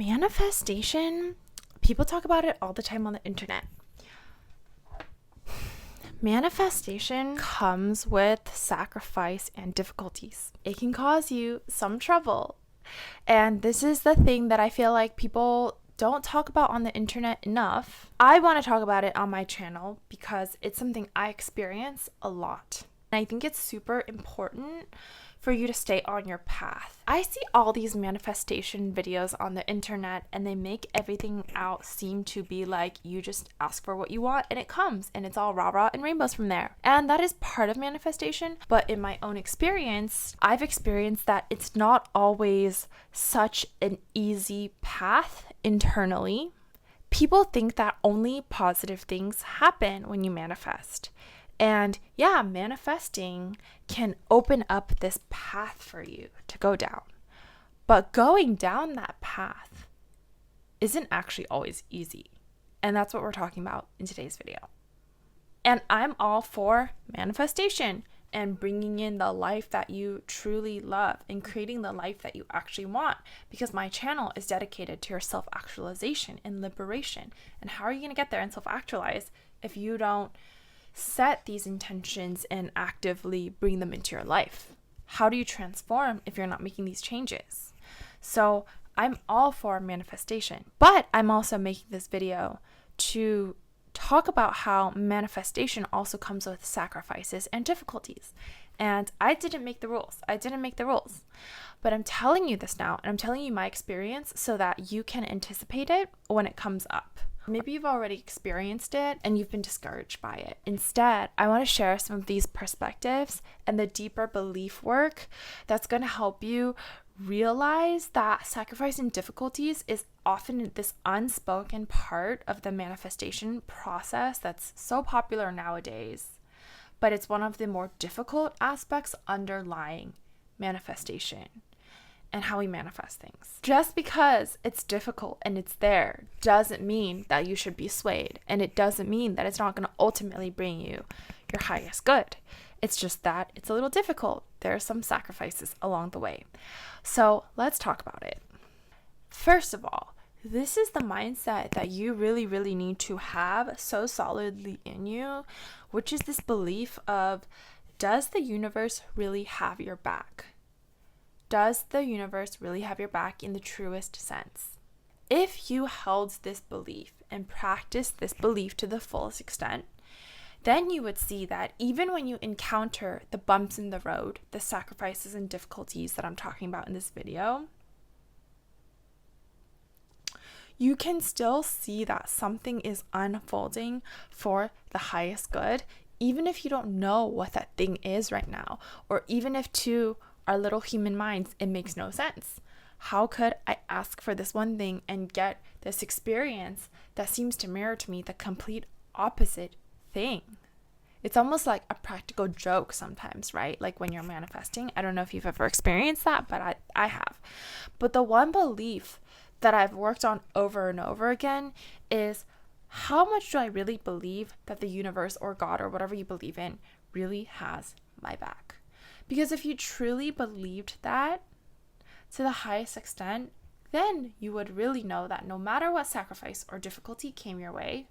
Manifestation, people talk about it all the time on the internet. Manifestation comes with sacrifice and difficulties. It can cause you some trouble. And this is the thing that I feel like people don't talk about on the internet enough. I want to talk about it on my channel because it's something I experience a lot. And I think it's super important for you to stay on your path. I see all these manifestation videos on the internet and they make everything out seem to be like you just ask for what you want and it comes and it's all rah-rah and rainbows from there. And that is part of manifestation, but in my own experience, I've experienced that it's not always such an easy path internally. People think that only positive things happen when you manifest. And yeah, manifesting can open up this path for you to go down. But going down that path isn't actually always easy. And that's what we're talking about in today's video. And I'm all for manifestation and bringing in the life that you truly love and creating the life that you actually want, because my channel is dedicated to your self-actualization and liberation. And how are you going to get there and self-actualize if you don't set these intentions and actively bring them into your life? How do you transform if you're not making these changes? So I'm all for manifestation, but I'm also making this video to talk about how manifestation also comes with sacrifices and difficulties. And I didn't make the rules. But I'm telling you this now, and I'm telling you my experience so that you can anticipate it when it comes up. Maybe you've already experienced it and you've been discouraged by it. Instead, I want to share some of these perspectives and the deeper belief work that's going to help you realize that sacrifice and difficulties is often this unspoken part of the manifestation process that's so popular nowadays. But it's one of the more difficult aspects underlying manifestation and how we manifest things. Just because it's difficult and it's there doesn't mean that you should be swayed. And it doesn't mean that it's not going to ultimately bring you your highest good. It's just that it's a little difficult. There are some sacrifices along the way. So let's talk about it. First of all, this is the mindset that you really, really need to have so solidly in you, which is this belief of, does the universe really have your back? Does the universe really have your back in the truest sense? If you held this belief and practiced this belief to the fullest extent, then you would see that even when you encounter the bumps in the road, the sacrifices and difficulties that I'm talking about in this video, you can still see that something is unfolding for the highest good, even if you don't know what that thing is right now, or even if to our little human minds, it makes no sense. How could I ask for this one thing and get this experience that seems to mirror to me the complete opposite thing? It's almost like a practical joke sometimes, right? Like when you're manifesting. I don't know if you've ever experienced that, but I have. But the one belief that I've worked on over and over again is, how much do I really believe that the universe or God or whatever you believe in really has my back? Because if you truly believed that to the highest extent, then you would really know that no matter what sacrifice or difficulty came your way,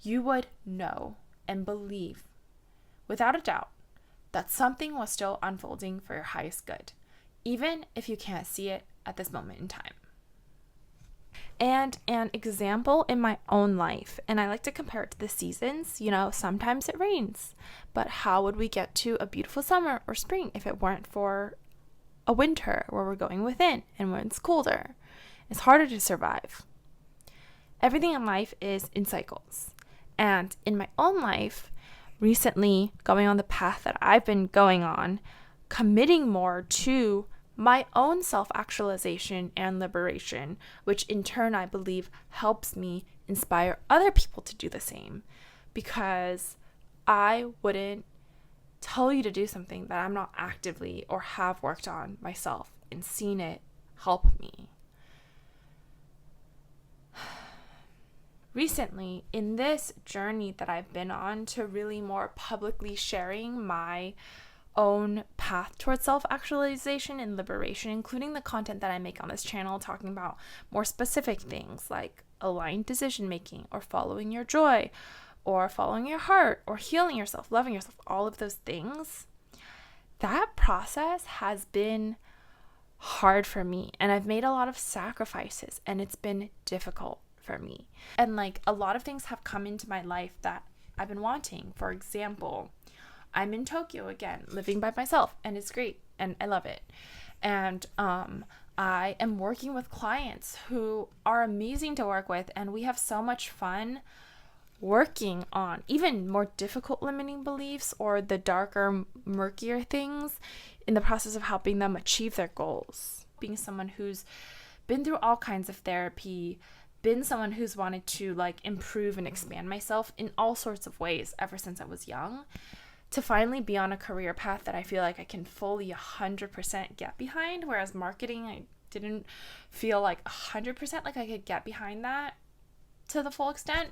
you would know and believe without a doubt that something was still unfolding for your highest good, even if you can't see it at this moment in time. And an example in my own life, and I like to compare it to the seasons, sometimes it rains, but how would we get to a beautiful summer or spring if it weren't for a winter where we're going within and when it's colder? It's harder to survive. Everything in life is in cycles. And in my own life, recently going on the path that I've been going on, committing more to my own self-actualization and liberation, which in turn I believe helps me inspire other people to do the same, because I wouldn't tell you to do something that I'm not actively or have worked on myself and seen it help me. Recently, in this journey that I've been on to really more publicly sharing my own path towards self-actualization and liberation, including the content that I make on this channel, talking about more specific things like aligned decision making, or following your joy, or following your heart, or healing yourself, loving yourself, all of those things. That process has been hard for me, and I've made a lot of sacrifices, and it's been difficult for me. And like a lot of things have come into my life that I've been wanting. For example, I'm in Tokyo again, living by myself, and it's great, and I love it. And I am working with clients who are amazing to work with, and we have so much fun working on even more difficult limiting beliefs or the darker, murkier things in the process of helping them achieve their goals. Being someone who's been through all kinds of therapy, been someone who's wanted to like improve and expand myself in all sorts of ways ever since I was young, to finally be on a career path that I feel like I can fully 100% get behind. Whereas marketing, I didn't feel like 100% like I could get behind that to the full extent.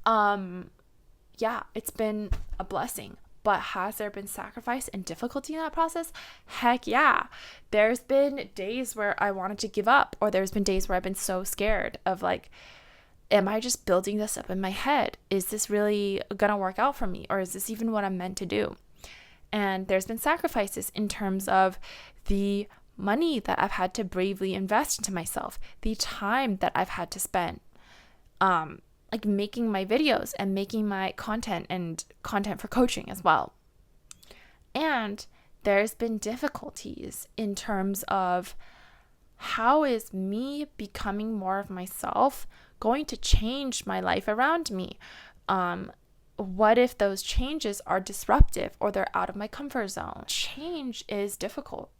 Yeah, it's been a blessing. But has there been sacrifice and difficulty in that process? Heck yeah. There's been days where I wanted to give up, or there's been days where I've been so scared of like, am I just building this up in my head? Is this really gonna work out for me? Or is this even what I'm meant to do? And there's been sacrifices in terms of the money that I've had to bravely invest into myself, the time that I've had to spend, like making my videos and making my content and content for coaching as well. And there's been difficulties in terms of how is me becoming more of myself going to change my life around me? What if those changes are disruptive or they're out of my comfort zone? Change is difficult.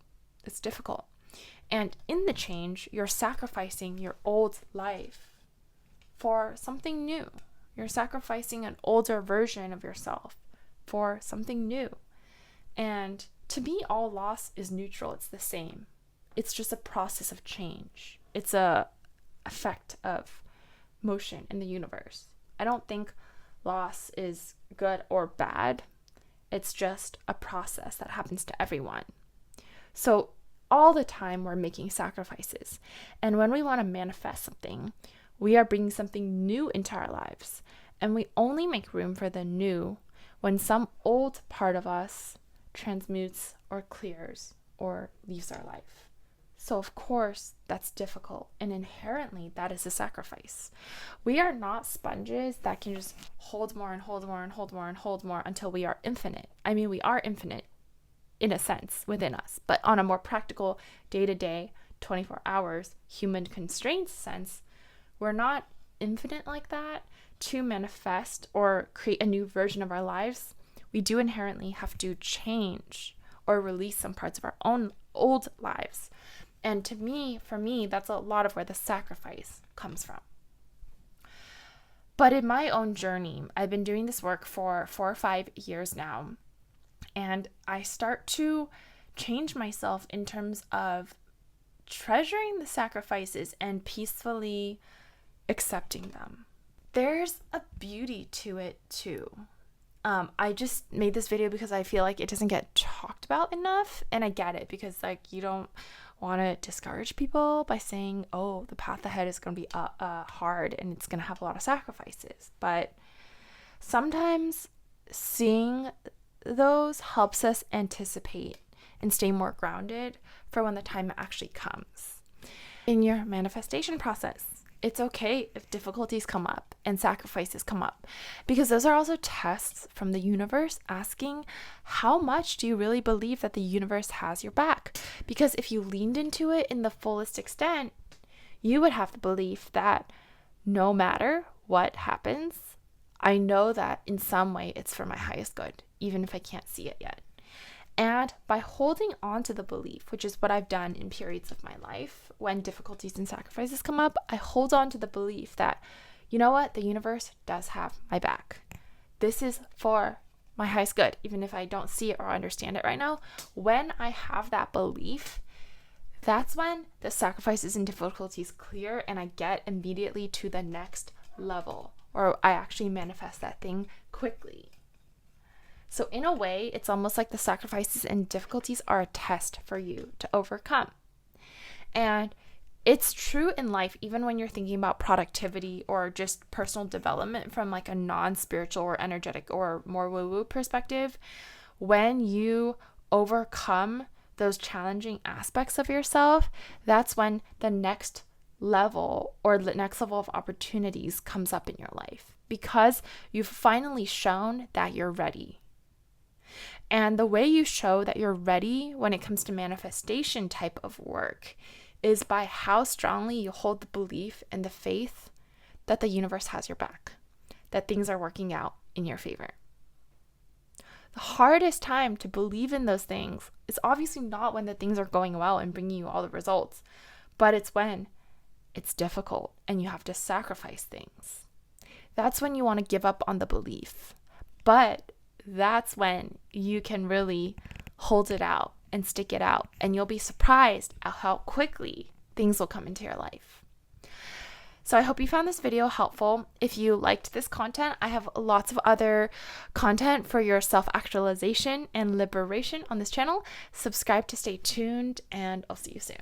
It's difficult. And in the change, you're sacrificing your old life for something new. You're sacrificing an older version of yourself for something new. And to me, all loss is neutral. It's the same. It's just a process of change. It's a effect of motion in the universe. I don't think loss is good or bad. It's just a process that happens to everyone. So all the time we're making sacrifices. And when we want to manifest something, we are bringing something new into our lives. And we only make room for the new when some old part of us transmutes or clears or leaves our life. So of course, that's difficult. And inherently, that is a sacrifice. We are not sponges that can just hold more and hold more and hold more and hold more until we are infinite. I mean, we are infinite in a sense within us, but on a more practical day-to-day, 24 hours, human constraints sense, we're not infinite like that. To manifest or create a new version of our lives, we do inherently have to change or release some parts of our own old lives. And for me, that's a lot of where the sacrifice comes from. But in my own journey, I've been doing this work for 4 or 5 years now, and I start to change myself in terms of treasuring the sacrifices and peacefully accepting them. There's a beauty to it too. I just made this video because I feel like it doesn't get talked about enough, and I get it because like you don't want to discourage people by saying, oh, the path ahead is going to be hard and it's going to have a lot of sacrifices. But sometimes seeing those helps us anticipate and stay more grounded for when the time actually comes. In your manifestation process, it's okay if difficulties come up and sacrifices come up, because those are also tests from the universe asking, how much do you really believe that the universe has your back? Because if you leaned into it in the fullest extent, you would have the belief that no matter what happens, I know that in some way it's for my highest good, even if I can't see it yet. And by holding on to the belief, which is what I've done in periods of my life, when difficulties and sacrifices come up, I hold on to the belief that, you know what, the universe does have my back. This is for my highest good, even if I don't see it or understand it right now. When I have that belief, that's when the sacrifices and difficulties clear and I get immediately to the next level, or I actually manifest that thing quickly. So in a way, it's almost like the sacrifices and difficulties are a test for you to overcome. And it's true in life, even when you're thinking about productivity or just personal development from like a non-spiritual or energetic or more woo-woo perspective. When you overcome those challenging aspects of yourself, that's when the next level or the next level of opportunities comes up in your life, because you've finally shown that you're ready. And the way you show that you're ready when it comes to manifestation type of work is by how strongly you hold the belief and the faith that the universe has your back, that things are working out in your favor. The hardest time to believe in those things is obviously not when the things are going well and bringing you all the results, but it's when it's difficult and you have to sacrifice things. That's when you want to give up on the belief. But that's when you can really hold it out and stick it out, and you'll be surprised at how quickly things will come into your life. So I hope you found this video helpful. If you liked this content, I have lots of other content for your self-actualization and liberation on this channel. Subscribe to stay tuned, and I'll see you soon.